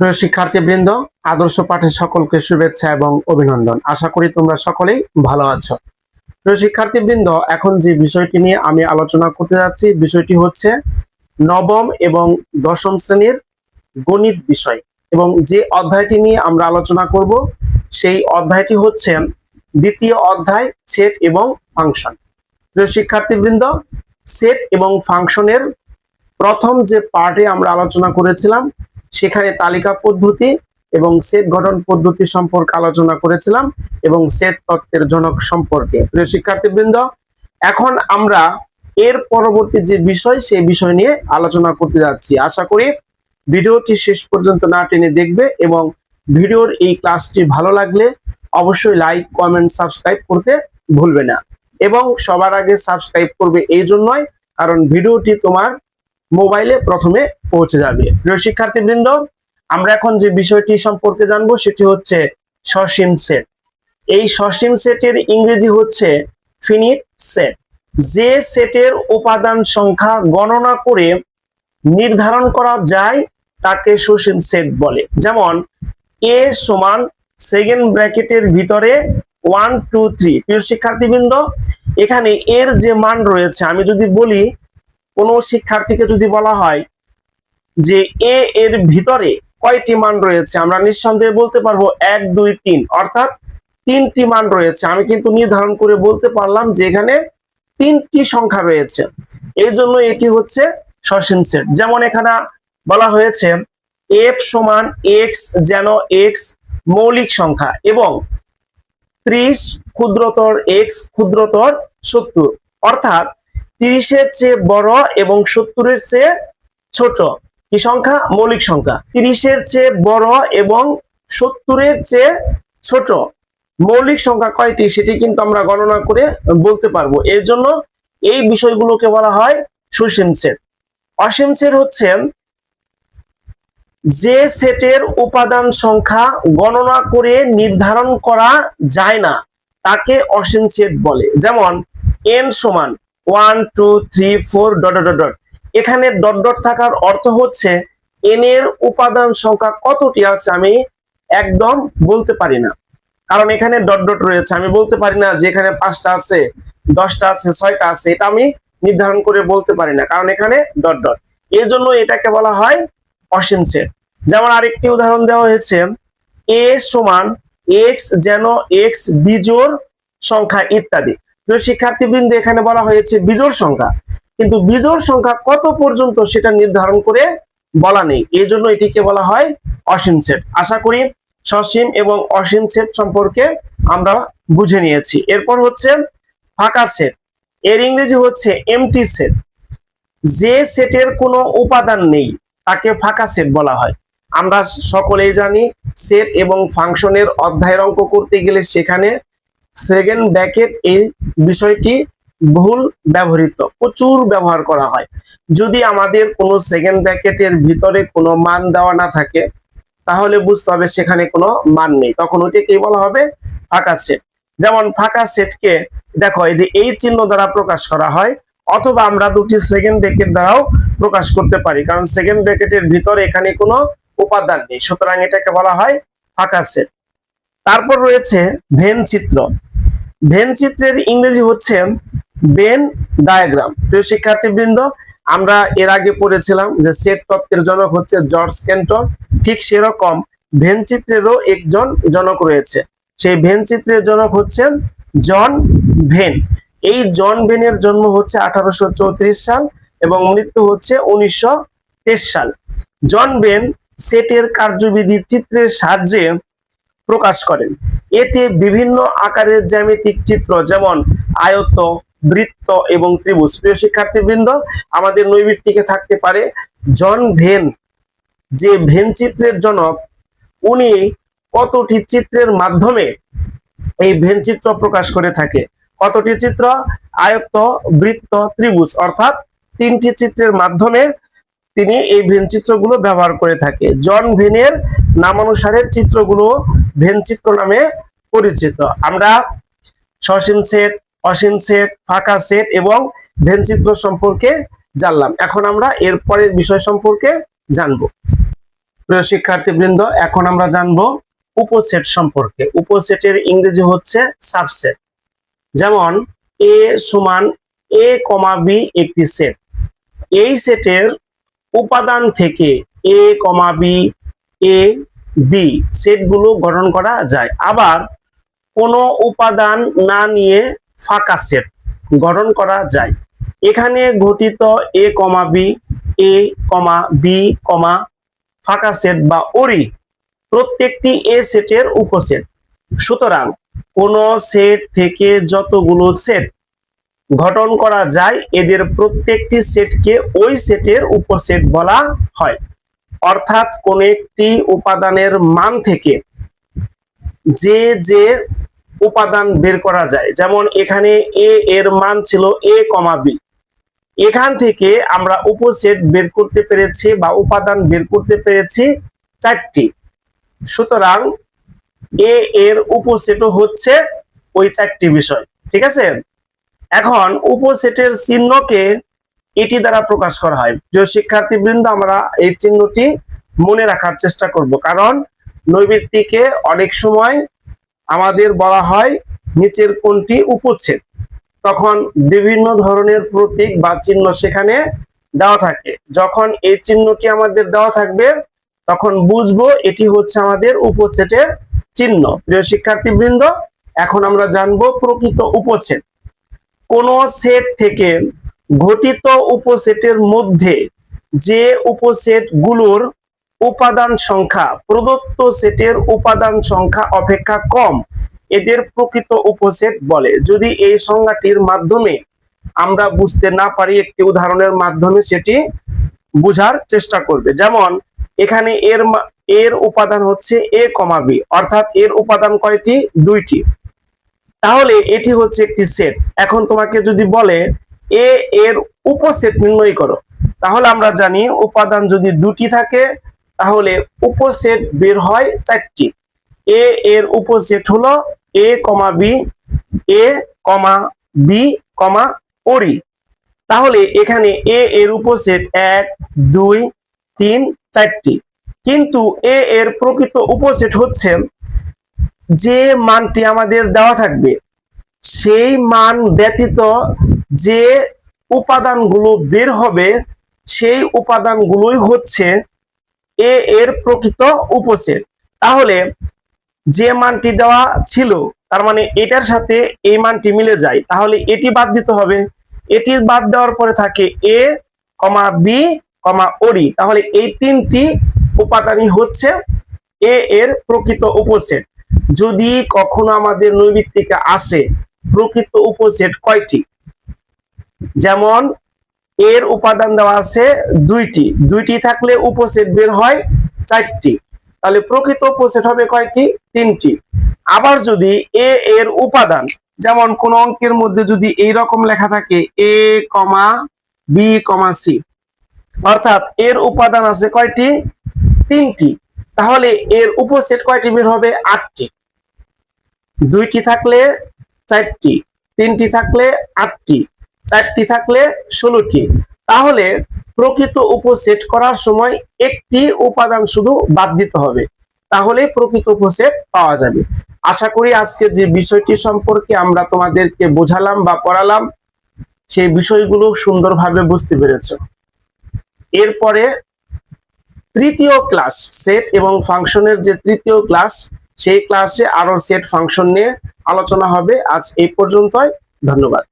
প্রিয় শিক্ষার্থীবৃন্দ, আদর্শ পাঠে সকলকে শুভেচ্ছা এবং অভিনন্দন। আশা করি তোমরা সকলেই ভালো আছো। প্রিয় শিক্ষার্থীবৃন্দ, এখন যে বিষয়টি নিয়ে আমি আলোচনা করতে যাচ্ছি, বিষয়টি হচ্ছে নবম এবং দশম শ্রেণীর গণিত বিষয়। এবং যে অধ্যায়টি নিয়ে আমরা আলোচনা করব সেই অধ্যায়টি হচ্ছে দ্বিতীয় অধ্যায়, সেট এবং ফাংশন। প্রিয় শিক্ষার্থীবৃন্দ, সেট এবং ফাংশনের প্রথম যে পার্টে আমরা আলোচনা করেছিলাম সেখানে তালিকা পদ্ধতি এবং সেট গঠন পদ্ধতি সম্পর্কে আলোচনা করেছিলাম এবং সেট তত্ত্বের জনক সম্পর্কে। প্রিয় শিক্ষার্থীবৃন্দ, এখন আমরা এর পরবর্তী যে বিষয় সেই বিষয় নিয়ে আলোচনা করতে যাচ্ছি। আশা করি ভিডিওটি শেষ পর্যন্ত না টেনে দেখবে এবং ভিডিওর এই ক্লাসটি ভালো লাগলে অবশ্যই লাইক, কমেন্ট, সাবস্ক্রাইব করতে ভুলবে না। এবং সবার আগে সাবস্ক্রাইব করবে এই জন্যই কারণ ভিডিওটি তোমার মোবাইলে প্রথমে পৌঁছে যাবে। প্রিয় শিক্ষার্থীবৃন্দ, আমরা এখন যে বিষয়টি সম্পর্কে জানবো সেটি হচ্ছে সসীম সেট। এই সসীম সেটের ইংরেজি হচ্ছে ফিনিট সেট। যে সেটের উপাদান সংখ্যা গণনা করে নির্ধারণ করা যায় তাকে সসীম সেট বলে। যেমন এ সমান সেকেন্ড ব্র্যাকেটের ভিতরে 1 2 3। প্রিয় শিক্ষার্থীবৃন্দ, এখানে এর যে মান রয়েছে, আমি যদি বলি কোন শিক্ষার্থীকে যদি বলা হয় যে এ এর ভিতরে কয়টি মান রয়েছে, আমরা নিঃসন্দেহে বলতে পারবো 1 2 3, অর্থাৎ 3টি মান রয়েছে। আমি কিন্তু নির্ধারণ করে বলতে পারলাম যে এখানে 3টি সংখ্যা রয়েছে, এই জন্য এটি হচ্ছে সসীম সেট। যেমন এখানে বলা হয়েছে f সমান x, যেন x মৌলিক সংখ্যা এবং 30 ক্ষুদ্রতর x ক্ষুদ্রতর 70, অর্থাৎ 30-এর চেয়ে বড় এবং 70-এর চেয়ে ছোট কি সংখ্যা? মৌলিক সংখ্যা। 30-এর চেয়ে বড় এবং 70-এর চেয়ে ছোট মৌলিক সংখ্যা কয়টি সেটি কিন্তু আমরা গণনা করে বলতে পারবো। এর জন্য এই বিষয়গুলোকে বলা হয় সসীম সেট। অসীম সেট হচ্ছে যে সেটের উপাদান সংখ্যা গণনা করে নির্ধারণ করা যায় না তাকে অসীম সেট বলে। যেমন n সমান 1 2 3 4 ডট ডট ডট। এখানে ডট ডট থাকার অর্থ হচ্ছে n এর উপাদান সংখ্যা কতটি আছে আমি একদম বলতে পারি না, কারণ এখানে ডট ডট রয়েছে। আমি বলতে পারি না যে এখানে 5টা আছে, 10টা আছে, 6টা আছে, এটা আমি নির্ধারণ করে বলতে পারি না, কারণ এখানে ডট ডট। এর জন্য এটাকে বলা হয় অসীম সেট। যেমন আরেকটি উদাহরণ দেওয়া হয়েছে a সমান x, যেন x বিজোড় সংখ্যা ইত্যাদি। প্রিয় শিক্ষার্থীবৃন্দ, এখানে বলা হয়েছে বিজোড় সংখ্যা, কিন্তু বিজোড় সংখ্যা কত পর্যন্ত সেটা নির্ধারণ করে বলা নেই, এই জন্য এটিকে বলা হয় অসীম সেট। আশা করি সসীম এবং অসীম সেট সম্পর্কে আমরা বুঝে নিয়েছি। এরপর হচ্ছে ফাঁকা সেট। এর ইংরেজি হচ্ছে এমটি সেট। যে সেটের কোনো উপাদান নেই তাকে ফাঁকা সেট বলা হয়। আমরা সকলেই জানি সেট এবং ফাংশনের অধ্যায়ের অঙ্ক করতে গেলে সেখানে সেকেন্ড ব্র্যাকেট এই বিষয়টি বহুল ব্যবহৃত, প্রচুর ব্যবহার করা হয়। যদি আমাদের কোনো সেকেন্ড ব্র্যাকেটের ভিতরে কোনো মান দেওয়া না থাকে তাহলে বুঝতে হবে সেখানে কোনো মান নেই, তখন ওইটাকেই বলা হবে ফাঁকা সেট। যেমন ফাঁকা সেটকে দেখো এই যে এই চিহ্ন দ্বারা প্রকাশ করা হয়, অথবা আমরা দুটি সেকেন্ড ব্র্যাকেট দ্বারাও প্রকাশ করতে পারি, কারণ সেকেন্ড ব্র্যাকেটের ভিতরে এখানে কোনো উপাদান নেই, সুতরাং এটাকে বলা হয় ফাঁকা সেট। তারপর রয়েছে ভেন চিত্র। ভেন চিত্রের ইংরেজি হচ্ছে ভেন ডায়াগ্রাম। প্রিয় শিক্ষার্থীবৃন্দ, আমরা এর আগে পড়েছিলাম যে সেট তত্ত্বের জনক হচ্ছে জর্জ ক্যান্টর, ঠিক সেরকম ভেন চিত্রেরও একজন জনক রয়েছে। সেই ভেন চিত্রের জনক হচ্ছেন জন ভেন। এই জন ভেনের জন্ম হচ্ছে 1834 সাল এবং মৃত্যু হচ্ছে 1923 সাল। জন ভেন সেটের কার্যবিধি চিত্রের সাহায্যে প্রকাশ করেন। এতে বিভিন্ন আকারের জ্যামিতিক চিত্র, যেমন আয়ত, বৃত্ত এবং ত্রিভুজ। প্রিয় শিক্ষার্থীবৃন্দ, আমাদের নৈবিত্তিকে থাকতে পারে জন ভেন, যে ভেন চিত্রের জনক, উনি কতটি চিত্রের মাধ্যমে এই ভেন চিত্র প্রকাশ করে থাকে? কতটি চিত্র? আয়ত, বৃত্ত, ত্রিভুজ, অর্থাৎ 3টি চিত্রের মাধ্যমে তিনি এই ভেন চিত্রগুলো ব্যবহার করে থাকে। জন ভেনের নামানুসারে চিত্রগুলো ভেন চিত্র নামে পরিচিত। আমরা সসীম সেট, অসীম সেট, ফাঁকা সেট এবং ভেন চিত্র সম্পর্কে জানলাম। এখন আমরা এর পরের বিষয় সম্পর্কে জানবো। প্রিয় শিক্ষার্থীবৃন্দ, এখন আমরা জানবো উপসেট সম্পর্কে। উপসেটের ইংরেজি হচ্ছে সাবসেট। যেমন এ সমান এ কমা বি একটি সেট। এই সেটের উপাদান থেকে এ কমা বি, এ বি সেটগুলো গঠন করা যায়। আবার কোনো উপাদান না নিয়ে ফাঁকা সেট গঠন করা যায়। এখানে গঠিত এ কমা বি, এ কমা বি কমা ফাঁকা সেট বা ওরি প্রত্যেকটি এ সেটের উপসেট। সুতরাং কোন সেট থেকে যতগুলো সেট গঠন করা যায় এদের প্রত্যেকটি সেটকে ওই সেটের উপসেট বলা হয়। অর্থাৎ কোন একটি উপাদানের মান থেকে যে যে উপাদান বের করা যায়, যেমন এখানে এ এর মান ছিল এ কমা বি, এখান থেকে আমরা উপসেট বের করতে পেরেছি বা উপাদান বের করতে পেরেছি 4টি। সুতরাং এ এর উপসেটও হচ্ছে ওই 4টি বিষয়। ঠিক আছে, এখন উপসেটের চিহ্নকে এটি দ্বারা প্রকাশ করা হয়। প্রিয় শিক্ষার্থীবৃন্দ, আমরা এই চিহ্নটি মনে রাখার চেষ্টা করব, কারণ নৈর্ব্যক্তিকে অনেক সময় আমাদের বলা হয় নিচের কোনটি উপসেট, তখন বিভিন্ন ধরনের প্রতীক বা চিহ্ন সেখানে দেওয়া থাকে। যখন এই চিহ্নটি আমাদের দেওয়া থাকবে তখন বুঝবো এটি হচ্ছে আমাদের উপসেটের চিহ্ন। প্রিয় শিক্ষার্থীবৃন্দ, এখন আমরা জানবো প্রকৃত উপসেট। কোন সেট থেকে গঠিত উপসেটের মধ্যে যে উপসেট গুলোর উপাদান সংখ্যা প্রদত্ত সেটের উপাদান সংখ্যা অপেক্ষা কম এদের প্রকৃত উপসেট বলে। যদি এই সংজ্ঞাটির মাধ্যমে আমরা বুঝতে না পারি, একটি উদাহরণের মাধ্যমে সেটি বোঝার চেষ্টা করবে। যেমন এখানে এর উপাদান হচ্ছে এ কমা বি, অর্থাৎ এর উপাদান কয়টি? 2টি। তাহলে এটি হচ্ছে একটি সেট। এখন তোমাকে যদি বলে এ এর উপসেট নির্ণয় করো, তাহলে আমরা জানি উপাদান যদি 2টি থাকে তাহলে উপসেট বের হয় 4টি। এ এর উপসেট হলো এ কমা বি, এ কমা বি কমা ওরি। তাহলে এখানে এ এর উপসেট 1 2 3 4টি। কিন্তু এ এর প্রকৃত উপসেট হচ্ছে যে মানটি আমাদের দেওয়া থাকবে সেই মান ব্যতীত যে উপাদানগুলো বের হবে সেই উপাদানগুলোই হচ্ছে এ এর প্রকৃত উপসেট। তাহলে যে মানটি দেওয়া ছিল তার মানে এটার সাথে এই মানটি মিলে যায়, তাহলে এটি বাদ দিতে হবে। এটি বাদ দেওয়ার পরে থাকে এ কমা বি কমা ওরি। তাহলে এই 3টি উপাদানই হচ্ছে এ এর প্রকৃত উপসেট। যদি কখনো আমাদের নৈর্ব্যক্তিকে আসে প্রকৃত উপসেট কয়টি, যেমন এর উপাদান দেওয়া আছে 2টি, 2টি থাকলে উপসেট বের হয় 4টি, তাহলে প্রকৃত উপসেট হবে কয়টি? 3টি। আবার যদি এ এর উপাদান, যেমন কোন অঙ্কের মধ্যে যদি এই রকম লেখা থাকে এ কমা বি কমা সি, অর্থাৎ এর উপাদান আছে কয়টি? 3টি, তাহলে এর উপসেট কয়টি বের হবে? 8টি। 2টি থাকলে 4টি, 3টি থাকলে 8টি, 4টি থাকলে 16টি। তাহলে প্রকৃত উপসেট করার সময় একটি উপাদান শুধু বাদ দিতে হবে, তাহলে প্রকৃত উপসেট পাওয়া যাবে। আশা করি আজকে যে বিষয়টি সম্পর্কে আমরা তোমাদেরকে বোঝালাম বা পড়ালাম সেই বিষয়গুলো সুন্দরভাবে বুঝতে পেরেছো। এরপরে তৃতীয় ক্লাস সেট এবং ফাংশনের যে তৃতীয় ক্লাস, সেই ক্লাসে আরো সেট ফাংশন নিয়ে আলোচনা হবে। আজ এই পর্যন্তই, ধন্যবাদ।